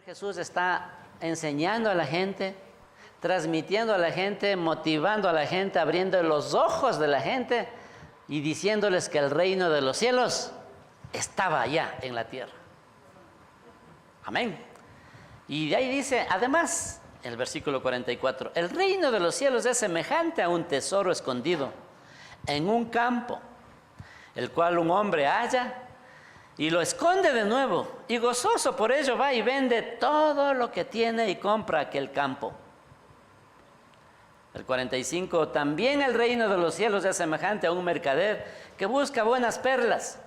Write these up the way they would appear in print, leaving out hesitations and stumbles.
Señor Jesús está enseñando a la gente, transmitiendo a la gente, motivando a la gente, abriendo los ojos de la gente y diciéndoles que el reino de los cielos estaba allá en la tierra. Amén. Y de ahí dice, además, el versículo 44, el reino de los cielos es semejante a un tesoro escondido en un campo, el cual un hombre halla y lo esconde de nuevo, y gozoso por ello va y vende todo lo que tiene y compra aquel campo. El 45, también el reino de los cielos es semejante a un mercader que busca buenas perlas,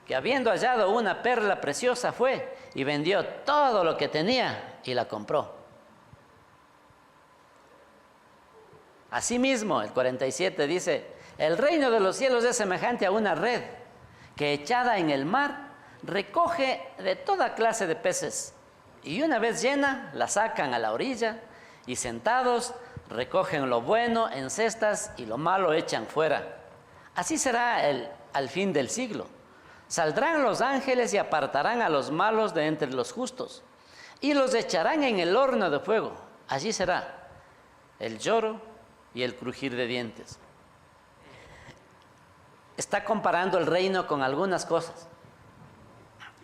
que habiendo hallado una perla preciosa fue y vendió todo lo que tenía y la compró. Asimismo, el 47 dice, el reino de los cielos es semejante a una red que echada en el mar recoge de toda clase de peces, y una vez llena la sacan a la orilla y sentados recogen lo bueno en cestas y lo malo echan fuera. Así será al fin del siglo. Saldrán los ángeles y apartarán a los malos de entre los justos y los echarán en el horno de fuego. Allí será el lloro y el crujir de dientes. Está comparando el reino con algunas cosas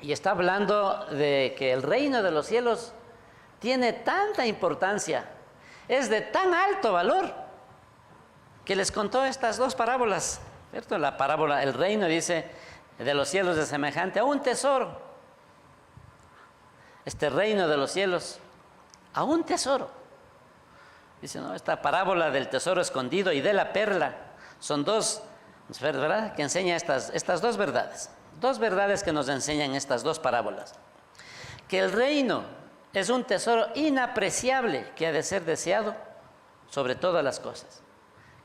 y está hablando de que el reino de los cielos tiene tanta importancia, es de tan alto valor, que les contó estas dos parábolas, ¿cierto? La parábola, el reino, dice, de los cielos es semejante a un tesoro. Este reino de los cielos, a un tesoro. Dice, ¿no? Esta parábola del tesoro escondido y de la perla son dos, ¿verdad?, que enseña estas dos verdades que nos enseñan estas dos parábolas. Que el reino es un tesoro inapreciable que ha de ser deseado sobre todas las cosas,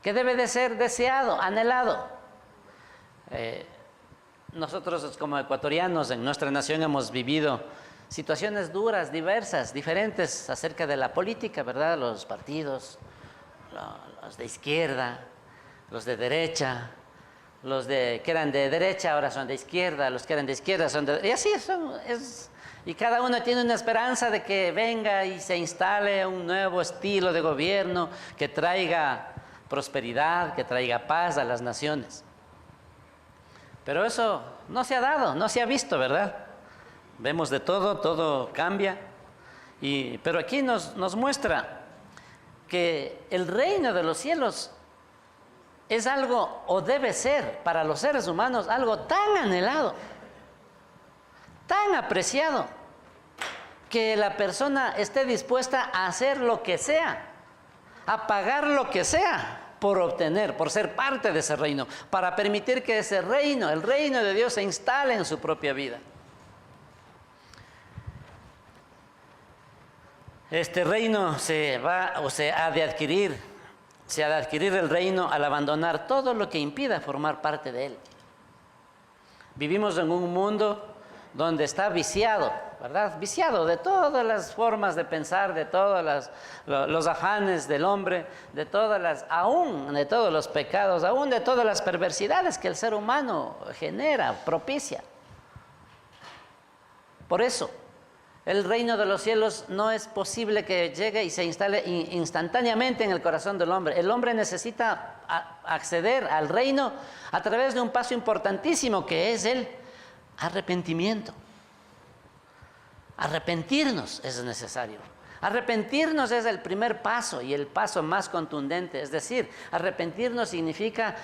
que debe de ser deseado, anhelado. Nosotros como ecuatorianos en nuestra nación hemos vivido situaciones duras, diversas, diferentes acerca de la política, ¿verdad? Los partidos, los de izquierda, los de derecha, los que eran de derecha ahora son de izquierda, los que eran de izquierda son de... Y así y cada uno tiene una esperanza de que venga y se instale un nuevo estilo de gobierno que traiga prosperidad, que traiga paz a las naciones. Pero eso no se ha dado, no se ha visto, ¿verdad? Vemos de todo, todo cambia. Pero aquí nos muestra que el reino de los cielos es algo, o debe ser para los seres humanos, algo tan anhelado, tan apreciado, que la persona esté dispuesta a hacer lo que sea, a pagar lo que sea por obtener, por ser parte de ese reino, para permitir que ese reino, el reino de Dios, se instale en su propia vida. Este reino se ha de adquirir el reino al abandonar todo lo que impida formar parte de él. Vivimos en un mundo donde está viciado, ¿verdad? Viciado de todas las formas de pensar, de todos los afanes del hombre, aún de todos los pecados, aún de todas las perversidades que el ser humano genera, propicia. Por eso, el reino de los cielos no es posible que llegue y se instale instantáneamente en el corazón del hombre. El hombre necesita acceder al reino a través de un paso importantísimo que es el arrepentimiento. Arrepentirnos es necesario. Arrepentirnos es el primer paso y el paso más contundente. Es decir, arrepentirnos significa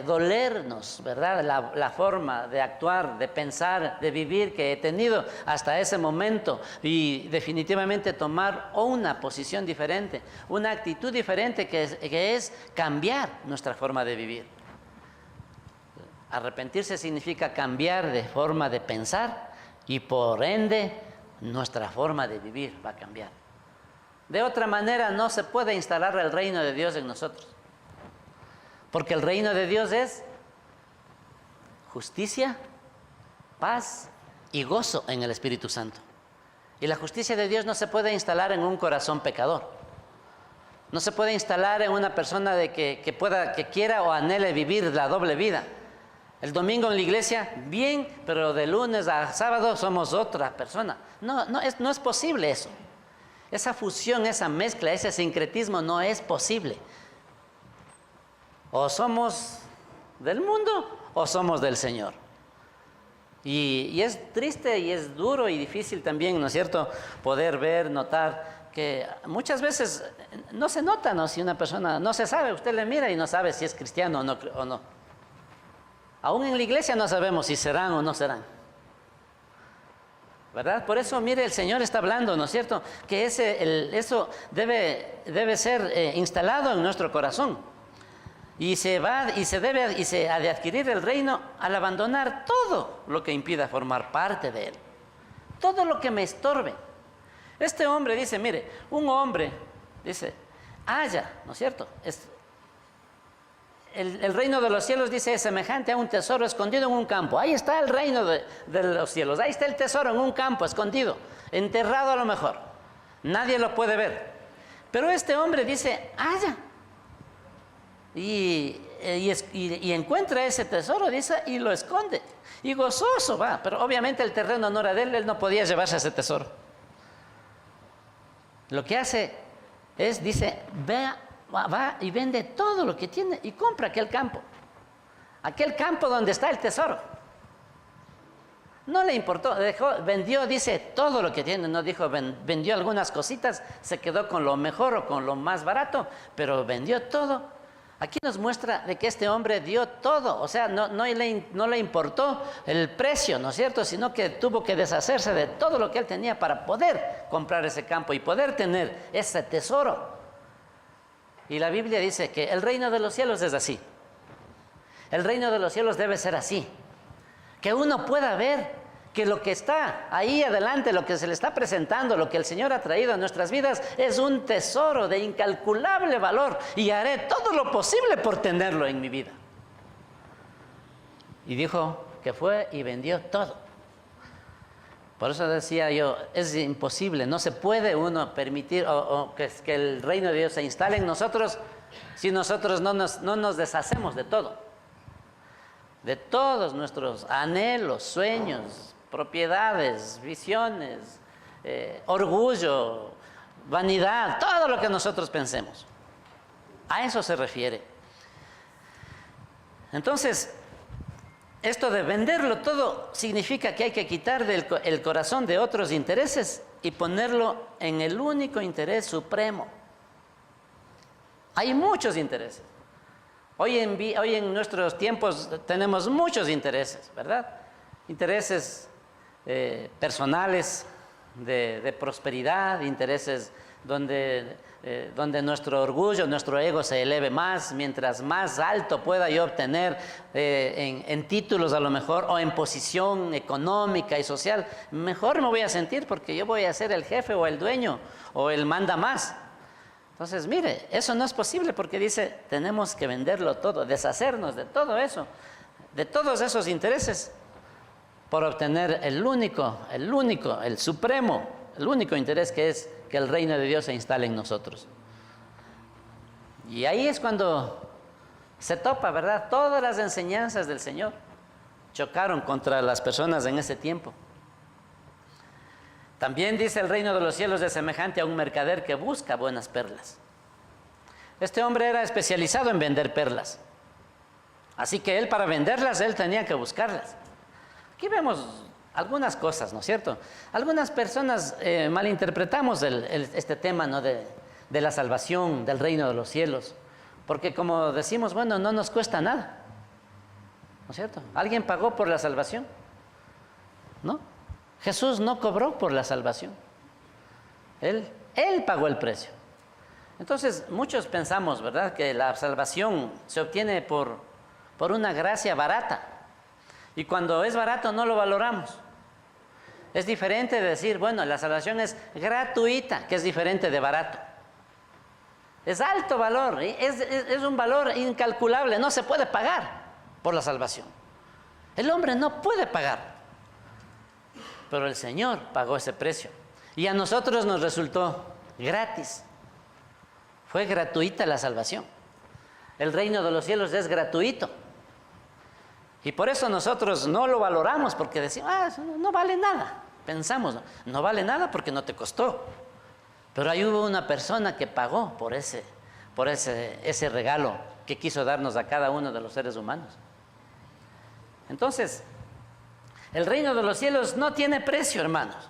dolernos, ¿verdad? La forma de actuar, de pensar, de vivir que he tenido hasta ese momento, y definitivamente tomar una posición diferente, una actitud diferente que es cambiar nuestra forma de vivir. Arrepentirse significa cambiar de forma de pensar y por ende nuestra forma de vivir va a cambiar. De otra manera no se puede instalar el reino de Dios en nosotros, porque el reino de Dios es justicia, paz y gozo en el Espíritu Santo. Y la justicia de Dios no se puede instalar en un corazón pecador. No se puede instalar en una persona que quiera o anhele vivir la doble vida. El domingo en la iglesia, bien, pero de lunes a sábado somos otra persona. No es posible eso. Esa fusión, esa mezcla, ese sincretismo no es posible. O somos del mundo o somos del Señor. Y es triste y es duro y difícil también, ¿no es cierto?, poder ver, notar que muchas veces no se nota, ¿no?, si una persona, no se sabe, usted le mira y no sabe si es cristiano o no. Aún en la iglesia no sabemos si serán o no serán, ¿verdad? Por eso, mire, el Señor está hablando, ¿no es cierto?, que eso debe ser instalado en nuestro corazón. Y se ha de adquirir el reino al abandonar todo lo que impida formar parte de él. Todo lo que me estorbe. Este hombre dice, mire, un hombre, dice, haya, ¿no es cierto? El reino de los cielos, dice, es semejante a un tesoro escondido en un campo. Ahí está el reino de los cielos. Ahí está el tesoro en un campo, escondido, enterrado a lo mejor. Nadie lo puede ver. Pero este hombre dice, haya. Y encuentra ese tesoro, dice, y lo esconde. Y gozoso va, pero obviamente el terreno no era de él no podía llevarse ese tesoro. Lo que hace es, dice, va y vende todo lo que tiene y compra aquel campo donde está el tesoro. No le importó, vendió, dice, todo lo que tiene, no dijo, vendió algunas cositas, se quedó con lo mejor o con lo más barato, pero vendió todo. Aquí nos muestra de que este hombre dio todo, o sea, no le importó el precio, ¿no es cierto?, sino que tuvo que deshacerse de todo lo que él tenía para poder comprar ese campo y poder tener ese tesoro. Y la Biblia dice que el reino de los cielos es así. El reino de los cielos debe ser así. Que uno pueda ver que lo que está ahí adelante, lo que se le está presentando, lo que el Señor ha traído a nuestras vidas, es un tesoro de incalculable valor y haré todo lo posible por tenerlo en mi vida. Y dijo que fue y vendió todo. Por eso decía yo, es imposible, no se puede uno permitir que el reino de Dios se instale en nosotros si nosotros no nos deshacemos de todo. De todos nuestros anhelos, sueños, propiedades, visiones, orgullo, vanidad, todo lo que nosotros pensemos. A eso se refiere. Entonces, esto de venderlo todo significa que hay que quitar el corazón de otros intereses y ponerlo en el único interés supremo. Hay muchos intereses. Hoy en nuestros tiempos tenemos muchos intereses, ¿verdad? Intereses personales, de prosperidad, intereses donde nuestro orgullo, nuestro ego se eleve más, mientras más alto pueda yo obtener en títulos a lo mejor, o en posición económica y social, mejor me voy a sentir porque yo voy a ser el jefe o el dueño o el manda más. Entonces, mire, eso no es posible porque dice, tenemos que venderlo todo, deshacernos de todo eso, de todos esos intereses, por obtener el único, el supremo, el único interés, que es que el reino de Dios se instale en nosotros. Y ahí es cuando se topa, ¿verdad? Todas las enseñanzas del Señor chocaron contra las personas en ese tiempo. También dice, el reino de los cielos es semejante a un mercader que busca buenas perlas. Este hombre era especializado en vender perlas. Así que él, para venderlas, él tenía que buscarlas. Aquí vemos algunas cosas, ¿no es cierto? Algunas personas malinterpretamos este tema, ¿no?, de la salvación, del reino de los cielos. Porque como decimos, bueno, no nos cuesta nada, ¿no es cierto? ¿Alguien pagó por la salvación? ¿No? Jesús no cobró por la salvación. Él pagó el precio. Entonces, muchos pensamos, ¿verdad?, que la salvación se obtiene por una gracia barata. Y cuando es barato no lo valoramos. Es diferente de decir, bueno, la salvación es gratuita, que es diferente de barato. Es alto valor, es un valor incalculable, no se puede pagar por la salvación. El hombre no puede pagar, pero el Señor pagó ese precio. Y a nosotros nos resultó gratis. Fue gratuita la salvación. El reino de los cielos es gratuito. Y por eso nosotros no lo valoramos, porque decimos, eso no vale nada. Pensamos, no vale nada porque no te costó. Pero ahí hubo una persona que pagó por ese regalo que quiso darnos a cada uno de los seres humanos. Entonces, el reino de los cielos no tiene precio, hermanos.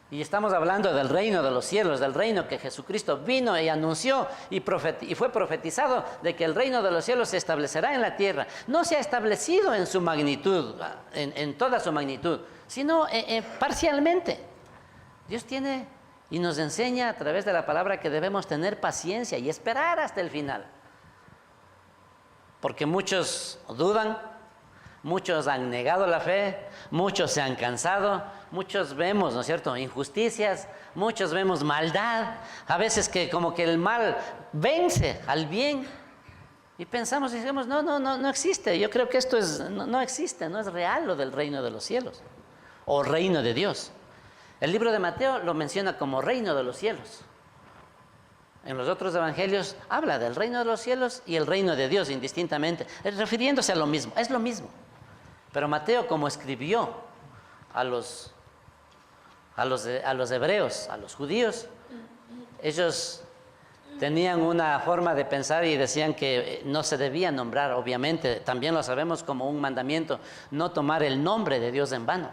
Y estamos hablando del reino de los cielos, del reino que Jesucristo vino y anunció y fue profetizado de que el reino de los cielos se establecerá en la tierra. No se ha establecido en su magnitud, en toda su magnitud, sino parcialmente. Dios tiene y nos enseña a través de la palabra que debemos tener paciencia y esperar hasta el final. Porque muchos dudan, muchos han negado la fe, muchos se han cansado, muchos vemos, ¿no es cierto?, injusticias, muchos vemos maldad, a veces que como que el mal vence al bien y pensamos y decimos, no existe. Yo creo que esto no existe, no es real lo del reino de los cielos o reino de Dios. El libro de Mateo lo menciona como reino de los cielos. En los otros evangelios habla del reino de los cielos y el reino de Dios indistintamente, refiriéndose a lo mismo, es lo mismo. Pero Mateo, como escribió a los hebreos, a los judíos, ellos tenían una forma de pensar y decían que no se debía nombrar, obviamente, también lo sabemos como un mandamiento, no tomar el nombre de Dios en vano,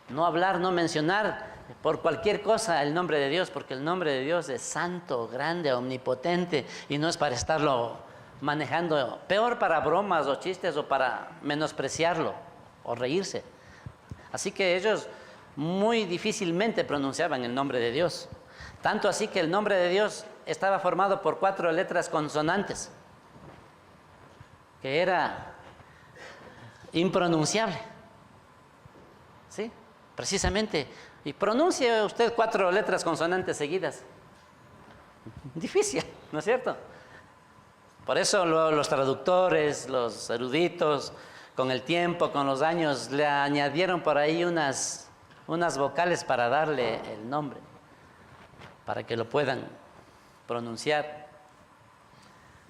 no hablar, no mencionar por cualquier cosa el nombre de Dios, porque el nombre de Dios es santo, grande, omnipotente, y no es para estarlo manejando, peor para bromas o chistes o para menospreciarlo o reírse. Así que ellos muy difícilmente pronunciaban el nombre de Dios, tanto así que el nombre de Dios estaba formado por 4 letras consonantes, que era impronunciable, ¿sí? Precisamente. Y pronuncie usted 4 letras consonantes seguidas. Difícil, ¿no es cierto? Por eso los traductores, los eruditos, con el tiempo, con los años, le añadieron por ahí unas vocales para darle el nombre, para que lo puedan pronunciar.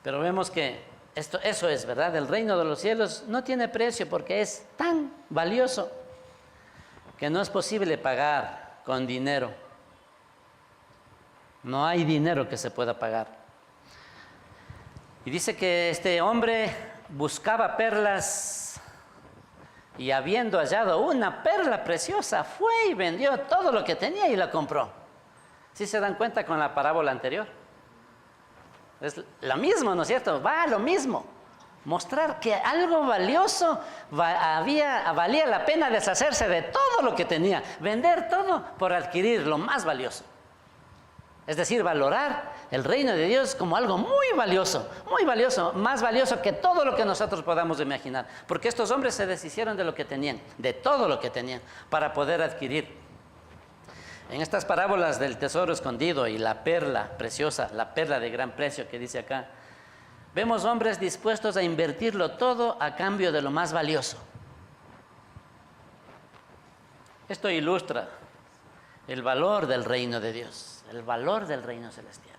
Pero vemos que eso es verdad, el reino de los cielos no tiene precio porque es tan valioso que no es posible pagar con dinero. No hay dinero que se pueda pagar. Y dice que este hombre buscaba perlas y habiendo hallado una perla preciosa, fue y vendió todo lo que tenía y la compró. ¿Sí se dan cuenta con la parábola anterior? Es lo mismo, ¿no es cierto? Va lo mismo. Mostrar que algo valioso valía la pena deshacerse de todo lo que tenía, vender todo por adquirir lo más valioso. Es decir, valorar el reino de Dios como algo muy valioso, más valioso que todo lo que nosotros podamos imaginar. Porque estos hombres se deshicieron de lo que tenían, de todo lo que tenían, para poder adquirir. En estas parábolas del tesoro escondido y la perla preciosa, la perla de gran precio que dice acá, vemos hombres dispuestos a invertirlo todo a cambio de lo más valioso. Esto ilustra el valor del reino de Dios, el valor del reino celestial.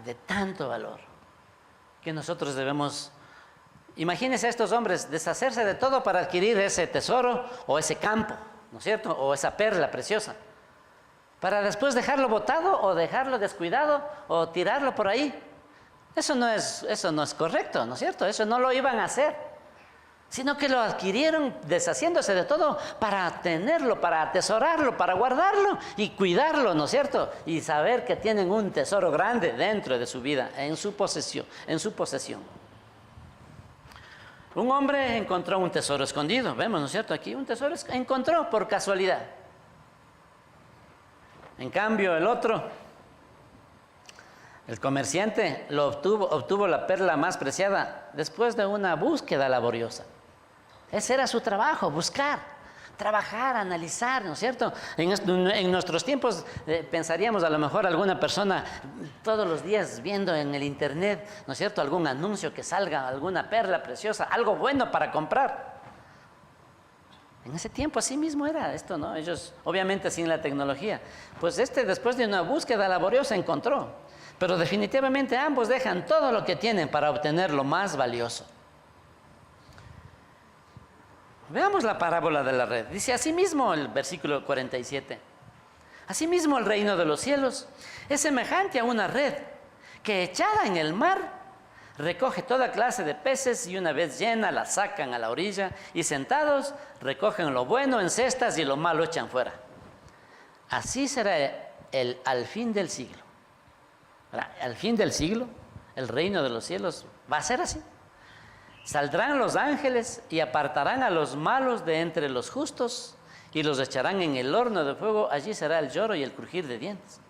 De tanto valor que nosotros debemos, imagínense a estos hombres, deshacerse de todo para adquirir ese tesoro o ese campo, ¿no es cierto? O esa perla preciosa, para después dejarlo botado o dejarlo descuidado o tirarlo por ahí. Eso no es correcto, ¿no es cierto? Eso no lo iban a hacer, sino que lo adquirieron deshaciéndose de todo para tenerlo, para atesorarlo, para guardarlo y cuidarlo, ¿no es cierto? Y saber que tienen un tesoro grande dentro de su vida, en su posesión. Un hombre encontró un tesoro escondido, vemos, ¿no es cierto? Aquí un tesoro encontró por casualidad. En cambio, el otro, el comerciante, obtuvo la perla más preciada después de una búsqueda laboriosa. Ese era su trabajo, buscar, trabajar, analizar, ¿no es cierto? En nuestros tiempos pensaríamos a lo mejor alguna persona todos los días viendo en el internet, ¿no es cierto?, algún anuncio que salga, alguna perla preciosa, algo bueno para comprar. En ese tiempo así mismo era esto, ¿no? Ellos, obviamente sin la tecnología, pues después de una búsqueda laboriosa encontró. Pero definitivamente ambos dejan todo lo que tienen para obtener lo más valioso. Veamos la parábola de la red. Dice asimismo el versículo 47. Asimismo el reino de los cielos es semejante a una red que echada en el mar recoge toda clase de peces y una vez llena la sacan a la orilla y sentados recogen lo bueno en cestas y lo malo echan fuera. Así será al fin del siglo. Al fin del siglo, el reino de los cielos va a ser así. Saldrán los ángeles y apartarán a los malos de entre los justos y los echarán en el horno de fuego. Allí será el lloro y el crujir de dientes.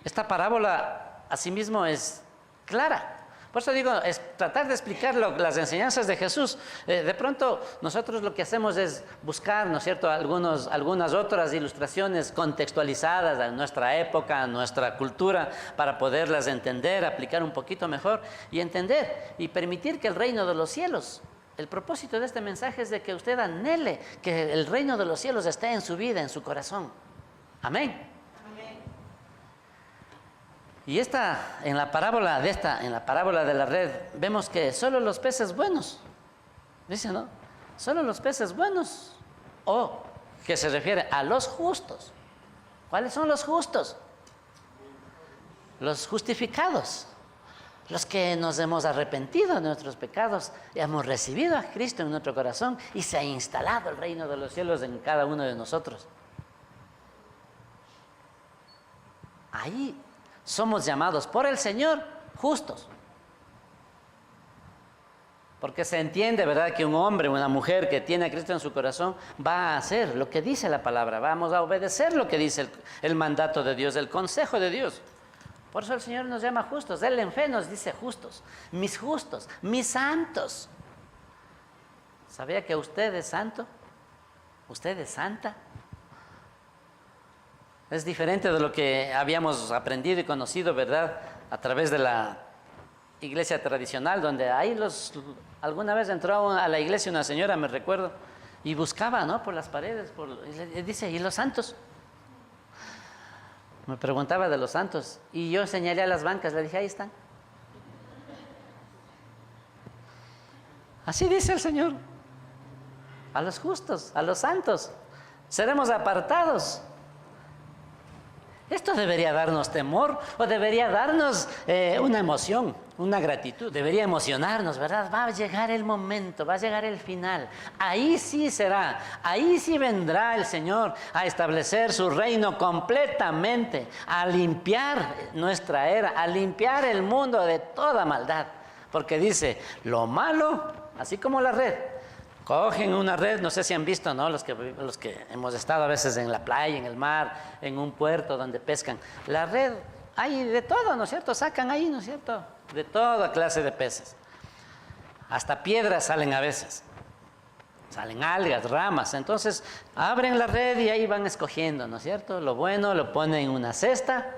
Esta parábola asimismo es clara. Por eso digo, es tratar de explicar las enseñanzas de Jesús. De pronto nosotros lo que hacemos es buscar, ¿no es cierto?, algunas otras ilustraciones contextualizadas a nuestra época, a nuestra cultura, para poderlas entender, aplicar un poquito mejor y entender y permitir que el reino de los cielos, el propósito de este mensaje es de que usted anhele que el reino de los cielos esté en su vida, en su corazón. Amén. Y en la parábola de la red, vemos que solo los peces buenos, dice, ¿no? Solo los peces buenos, o que se refiere a los justos. ¿Cuáles son los justos? Los justificados, los que nos hemos arrepentido de nuestros pecados y hemos recibido a Cristo en nuestro corazón y se ha instalado el reino de los cielos en cada uno de nosotros. Ahí somos llamados por el Señor justos. Porque se entiende, ¿verdad?, que un hombre, una mujer que tiene a Cristo en su corazón va a hacer lo que dice la palabra. Vamos a obedecer lo que dice el mandato de Dios, el consejo de Dios. Por eso el Señor nos llama justos. Él en fe nos dice justos, mis santos. ¿Sabía que usted es santo? ¿Usted es santa? Es diferente de lo que habíamos aprendido y conocido, ¿verdad?, a través de la iglesia tradicional, donde ahí alguna vez entró a la iglesia una señora, me recuerdo, y buscaba, ¿no?, por las paredes, y dice, ¿y los santos? Me preguntaba de los santos, y yo señalé a las bancas, le dije, ahí están. Así dice el Señor, a los justos, a los santos, seremos apartados. Esto debería darnos temor o debería darnos una emoción, una gratitud. Debería emocionarnos, ¿verdad? Va a llegar el momento, va a llegar el final. Ahí sí será, ahí sí vendrá el Señor a establecer su reino completamente, a limpiar nuestra era, a limpiar el mundo de toda maldad. Porque dice, lo malo, así como la red, cogen una red, no sé si han visto, ¿no?, los que hemos estado a veces en la playa, en el mar, en un puerto donde pescan. La red, hay de todo, ¿no es cierto? Sacan ahí, ¿no es cierto?, de toda clase de peces. Hasta piedras salen a veces. Salen algas, ramas. Entonces, abren la red y ahí van escogiendo, ¿no es cierto? Lo bueno lo ponen en una cesta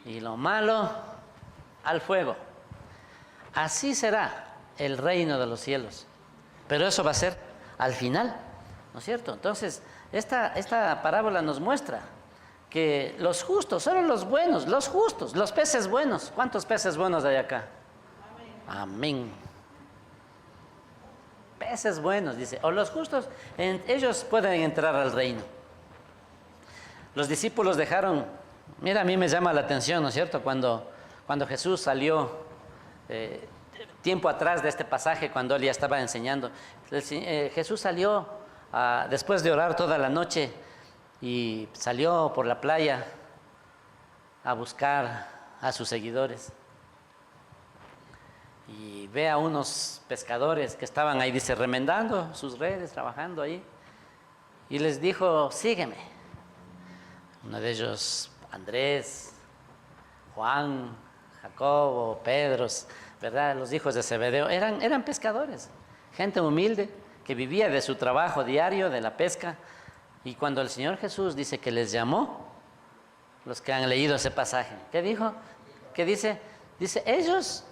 y lo malo al fuego. Así será el reino de los cielos. Pero eso va a ser al final, ¿no es cierto? Entonces, esta parábola nos muestra que los justos, solo los buenos, los justos, los peces buenos. ¿Cuántos peces buenos hay acá? Amén. Peces buenos, dice. O los justos, ellos pueden entrar al reino. Los discípulos dejaron, mira, a mí me llama la atención, ¿no es cierto? Cuando Jesús salió, tiempo atrás de este pasaje, cuando él ya estaba enseñando, Jesús salió después de orar toda la noche y salió por la playa a buscar a sus seguidores y ve a unos pescadores que estaban ahí, dice, remendando sus redes, trabajando ahí, y les dijo, sígueme. Uno de ellos, Andrés, Juan, Jacobo, Pedro, ¿verdad?, los hijos de Zebedeo, eran pescadores, gente humilde que vivía de su trabajo diario, de la pesca. Y cuando el Señor Jesús dice que les llamó, los que han leído ese pasaje, ¿qué dijo? ¿Qué dice? Dice, ellos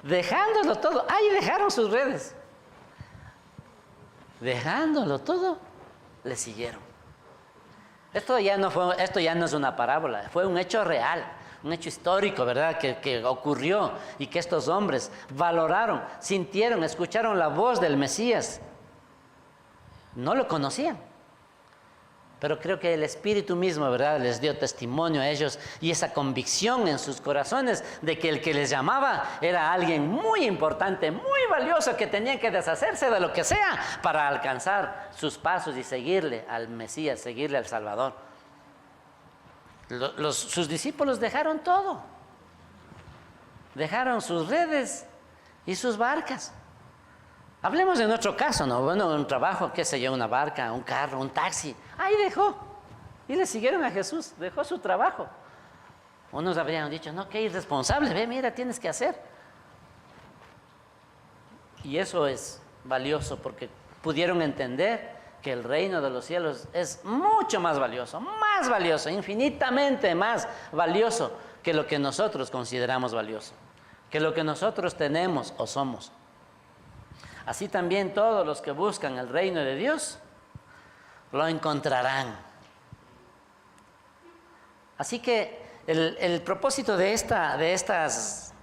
dejándolo todo, ahí dejaron sus redes, dejándolo todo, le siguieron. Esto ya no es una parábola, fue un hecho real. un hecho histórico, ¿verdad?, que ocurrió y que estos hombres valoraron, sintieron, escucharon la voz del Mesías. No lo conocían, pero creo que el Espíritu mismo, ¿verdad?, les dio testimonio a ellos y esa convicción en sus corazones de que el que les llamaba era alguien muy importante, muy valioso, que tenían que deshacerse de lo que sea para alcanzar sus pasos y seguirle al Mesías, seguirle al Salvador. Sus discípulos dejaron todo, dejaron sus redes y sus barcas. Hablemos de nuestro caso, ¿no? Bueno, un trabajo, qué sé yo, una barca, un carro, un taxi. Ahí dejó. Y le siguieron a Jesús, dejó su trabajo. Unos habrían dicho, no, qué irresponsable, ve, mira, tienes que hacer. Y eso es valioso porque pudieron entender que el reino de los cielos es mucho más valioso, infinitamente más valioso que lo que nosotros consideramos valioso, que lo que nosotros tenemos o somos. Así también todos los que buscan el reino de Dios lo encontrarán. Así que el propósito de estos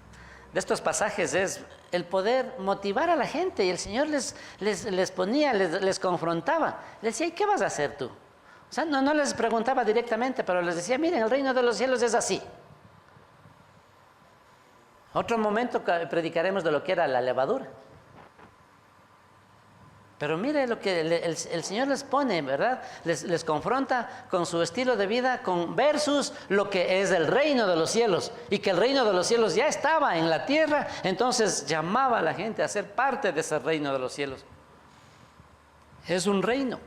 pasajes es el poder motivar a la gente, y el Señor les ponía, les confrontaba, les decía, ¿y qué vas a hacer tú? O sea, no les preguntaba directamente, pero les decía, miren, el reino de los cielos es así. Otro momento predicaremos de lo que era la levadura. Pero mire lo que el Señor les pone, ¿verdad? Les confronta con su estilo de vida versus lo que es el reino de los cielos. Y que el reino de los cielos ya estaba en la tierra, entonces llamaba a la gente a ser parte de ese reino de los cielos. Es un reino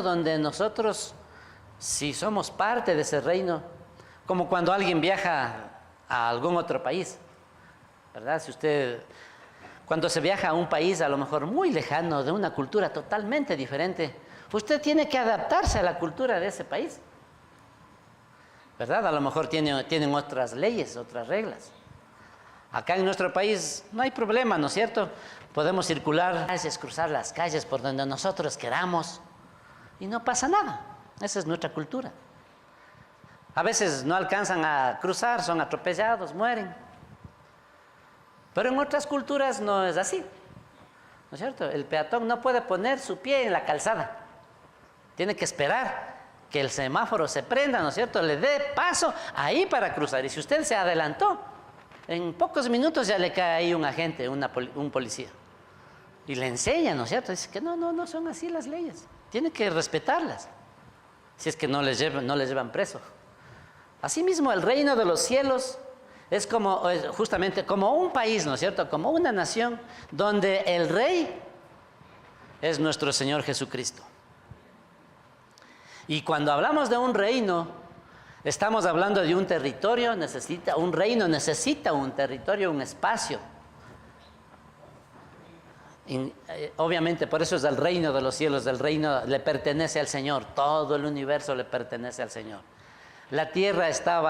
donde nosotros, si somos parte de ese reino, como cuando alguien viaja a algún otro país, ¿verdad? Cuando se viaja a un país a lo mejor muy lejano, de una cultura totalmente diferente, usted tiene que adaptarse a la cultura de ese país, ¿verdad? A lo mejor tienen otras leyes, otras reglas. Acá en nuestro país no hay problema, ¿no es cierto? Podemos circular, cruzar las calles por donde nosotros queramos y no pasa nada. Esa es nuestra cultura. A veces no alcanzan a cruzar, son atropellados, mueren. Pero en otras culturas no es así, ¿no es cierto? El peatón no puede poner su pie en la calzada. Tiene que esperar que el semáforo se prenda, ¿no es cierto? Le dé paso ahí para cruzar. Y si usted se adelantó, en pocos minutos ya le cae ahí un agente, un policía. Y le enseña, ¿no es cierto? Dice que no son así las leyes. Tiene que respetarlas. Si es que no les llevan preso. Asimismo, el reino de los cielos es justamente como un país, ¿no es cierto? Como una nación donde el rey es nuestro Señor Jesucristo. Y cuando hablamos de un reino, estamos hablando de un territorio, un reino necesita un territorio, un espacio. Obviamente, por eso es el reino de los cielos, el reino le pertenece al Señor, todo el universo le pertenece al Señor. La tierra está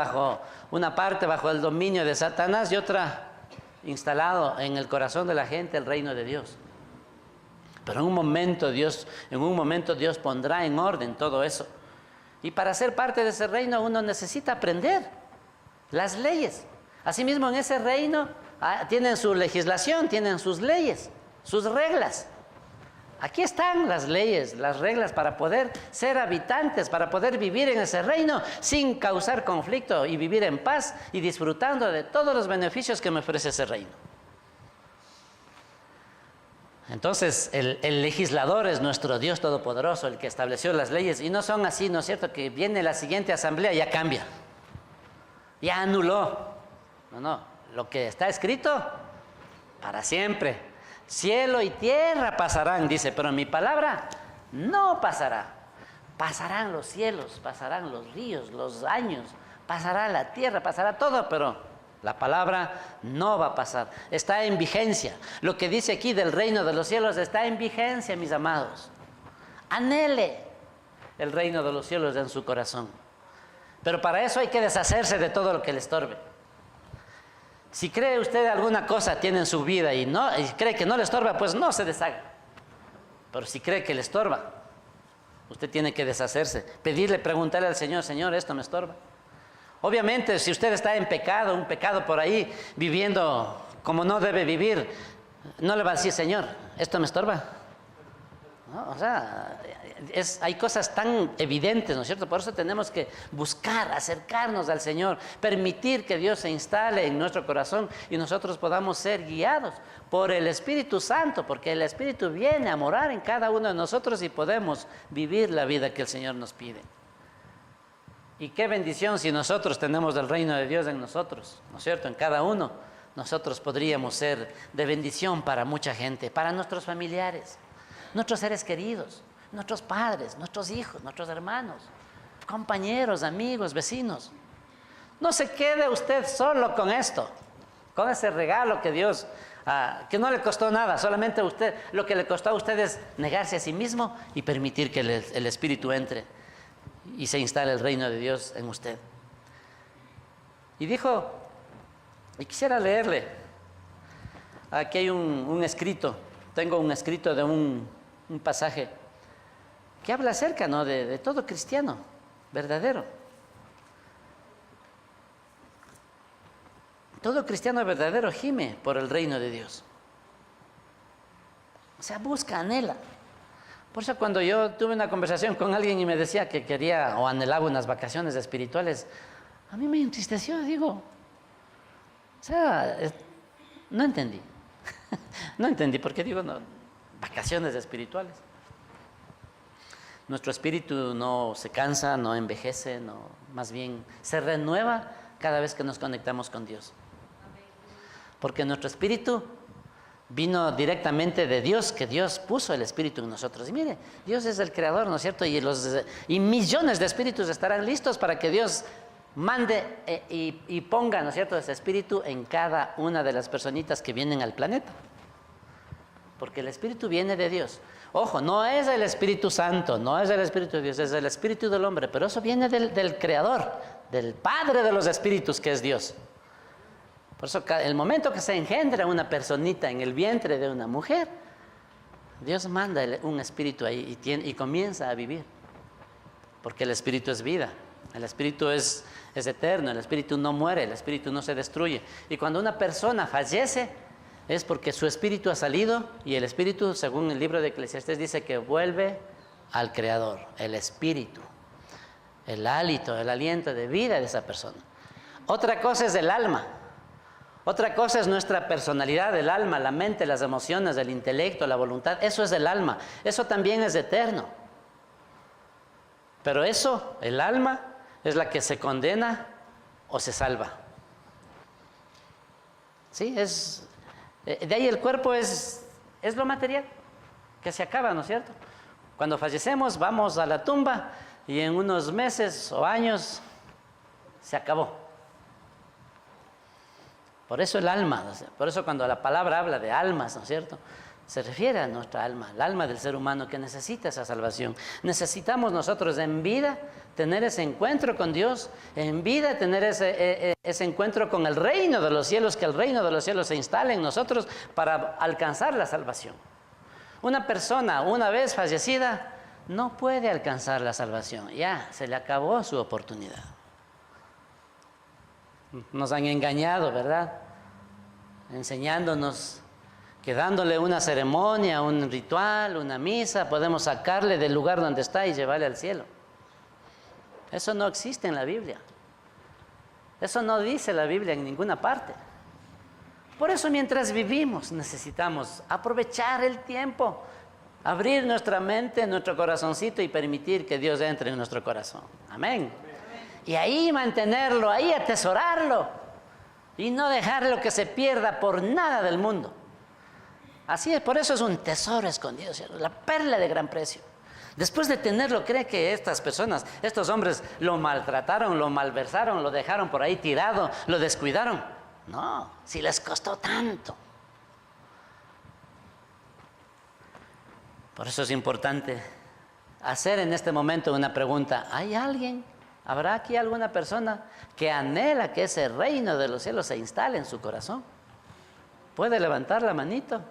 una parte bajo el dominio de Satanás y otra instalado en el corazón de la gente el reino de Dios. Pero en un momento Dios pondrá en orden todo eso. Y para ser parte de ese reino uno necesita aprender las leyes. Asimismo, en ese reino tienen su legislación, tienen sus leyes, sus reglas. Aquí están las leyes, las reglas para poder ser habitantes, para poder vivir en ese reino sin causar conflicto y vivir en paz y disfrutando de todos los beneficios que me ofrece ese reino. Entonces, el legislador es nuestro Dios Todopoderoso, el que estableció las leyes, y no son así, ¿no es cierto?, que viene la siguiente asamblea y ya cambia, ya anuló. No, lo que está escrito, para siempre. Cielo y tierra pasarán, dice, pero mi palabra no pasará. Pasarán los cielos, pasarán los ríos, los años, pasará la tierra, pasará todo, pero la palabra no va a pasar. Está en vigencia. Lo que dice aquí del reino de los cielos está en vigencia, mis amados. Anhele el reino de los cielos en su corazón. Pero para eso hay que deshacerse de todo lo que le estorbe. Si cree usted alguna cosa tiene en su vida y cree que no le estorba, pues no se deshaga. Pero si cree que le estorba, usted tiene que deshacerse. Pedirle, preguntarle al Señor, Señor, esto me estorba. Obviamente, si usted está en pecado, un pecado por ahí, viviendo como no debe vivir, no le va a decir, Señor, esto me estorba. ¿No? O sea, hay cosas tan evidentes, ¿no es cierto? Por eso tenemos que buscar, acercarnos al Señor, permitir que Dios se instale en nuestro corazón y nosotros podamos ser guiados por el Espíritu Santo, porque el Espíritu viene a morar en cada uno de nosotros y podemos vivir la vida que el Señor nos pide. Y qué bendición si nosotros tenemos el reino de Dios en nosotros, ¿no es cierto? En cada uno, nosotros podríamos ser de bendición para mucha gente, para nuestros familiares, nuestros seres queridos, nuestros padres, nuestros hijos, nuestros hermanos, compañeros, amigos, vecinos. No se quede usted solo con esto, con ese regalo que Dios, que no le costó nada, solamente usted, lo que le costó a usted es negarse a sí mismo y permitir que el Espíritu entre y se instale el reino de Dios en usted. Y dijo, y quisiera leerle, aquí hay un escrito, tengo un escrito de un pasaje que habla acerca, ¿no?, de todo cristiano verdadero. Todo cristiano verdadero gime por el reino de Dios. O sea, busca, anhela. Por eso cuando yo tuve una conversación con alguien y me decía que quería o anhelaba unas vacaciones espirituales, a mí me entristeció, digo, o sea, no entendí. No entendí, porque digo, no, vacaciones espirituales. Nuestro espíritu no se cansa, no envejece, no, más bien se renueva cada vez que nos conectamos con Dios. Porque nuestro espíritu vino directamente de Dios, que Dios puso el espíritu en nosotros. Y mire, Dios es el creador, ¿no es cierto? Y millones de espíritus estarán listos para que Dios mande y ponga, ¿no es cierto?, ese espíritu en cada una de las personitas que vienen al planeta. Porque el espíritu viene de Dios. Ojo, no es el Espíritu Santo, no es el Espíritu de Dios, es el espíritu del hombre, pero eso viene del creador, del Padre de los espíritus, que es Dios. Por eso, el momento que se engendra una personita en el vientre de una mujer, Dios manda un espíritu ahí y comienza a vivir. Porque el espíritu es vida, el espíritu es eterno, el espíritu no muere, el espíritu no se destruye. Y cuando una persona fallece, es porque su espíritu ha salido y el espíritu, según el libro de Eclesiastés, dice que vuelve al Creador, el espíritu, el hálito, el aliento de vida de esa persona. Otra cosa es el alma. Otra cosa es nuestra personalidad, el alma, la mente, las emociones, el intelecto, la voluntad. Eso es el alma. Eso también es eterno. Pero eso, el alma, es la que se condena o se salva. ¿Sí? De ahí el cuerpo es lo material, que se acaba, ¿no es cierto? Cuando fallecemos, vamos a la tumba y en unos meses o años se acabó. Por eso el alma, ¿no? Por eso cuando la palabra habla de almas, ¿no es cierto?, se refiere a nuestra alma, el alma del ser humano que necesita esa salvación. Necesitamos nosotros en vida tener ese encuentro con Dios, en vida tener ese encuentro con el reino de los cielos, que el reino de los cielos se instale en nosotros para alcanzar la salvación. Una persona, una vez fallecida, no puede alcanzar la salvación, ya se le acabó su oportunidad. Nos han engañado, ¿verdad? Enseñándonos que dándole una ceremonia, un ritual, una misa, podemos sacarle del lugar donde está y llevarle al cielo. Eso no existe en la Biblia. Eso no dice la Biblia en ninguna parte. Por eso, mientras vivimos, necesitamos aprovechar el tiempo, abrir nuestra mente, nuestro corazoncito y permitir que Dios entre en nuestro corazón. Amén. Y ahí mantenerlo, ahí atesorarlo y no dejarlo que se pierda por nada del mundo. Así es, por eso es un tesoro escondido, ¿cierto? La perla de gran precio. Después de tenerlo, ¿cree que estas personas, estos hombres lo maltrataron, lo malversaron, lo dejaron por ahí tirado, lo descuidaron? No, si les costó tanto. Por eso es importante hacer en este momento una pregunta. ¿Hay alguien? ¿Habrá aquí alguna persona que anhela que ese reino de los cielos se instale en su corazón? ¿Puede levantar la manito?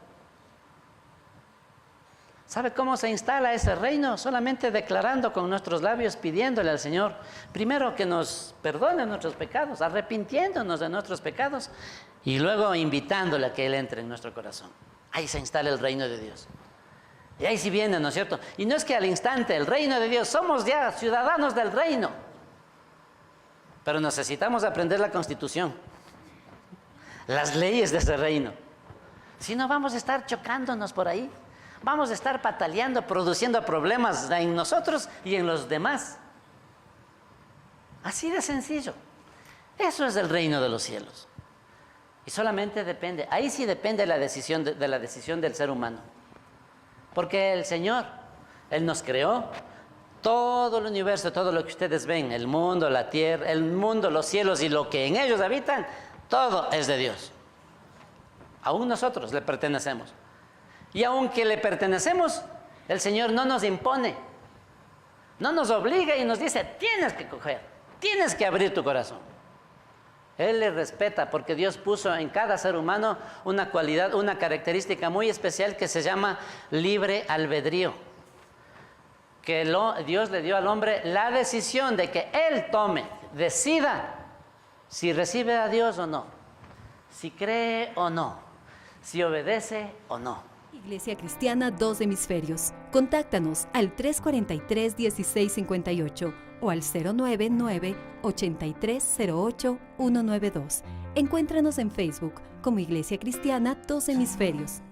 ¿Sabe cómo se instala ese reino? Solamente declarando con nuestros labios, pidiéndole al Señor, primero que nos perdone nuestros pecados, arrepintiéndonos de nuestros pecados, y luego invitándole a que Él entre en nuestro corazón. Ahí se instala el reino de Dios. Y ahí sí viene, ¿no es cierto? Y no es que al instante, el reino de Dios, somos ya ciudadanos del reino. Pero necesitamos aprender la Constitución, las leyes de ese reino. Si no, vamos a estar chocándonos por ahí. Vamos a estar pataleando, produciendo problemas en nosotros y en los demás. Así de sencillo. Eso es el reino de los cielos. Y solamente depende, ahí sí depende la decisión de la decisión del ser humano. Porque el Señor, Él nos creó, todo el universo, todo lo que ustedes ven, el mundo, la tierra, el mundo, los cielos y lo que en ellos habitan, todo es de Dios. Aún nosotros le pertenecemos. Y aunque le pertenecemos, el Señor no nos impone, no nos obliga y nos dice, tienes que coger, tienes que abrir tu corazón. Él le respeta porque Dios puso en cada ser humano una cualidad, una característica muy especial que se llama libre albedrío. Que Dios le dio al hombre la decisión de que él tome, decida si recibe a Dios o no, si cree o no, si obedece o no. Iglesia Cristiana Dos Hemisferios. Contáctanos al 343-1658 o al 099-8308-192. Encuéntranos en Facebook como Iglesia Cristiana Dos Hemisferios.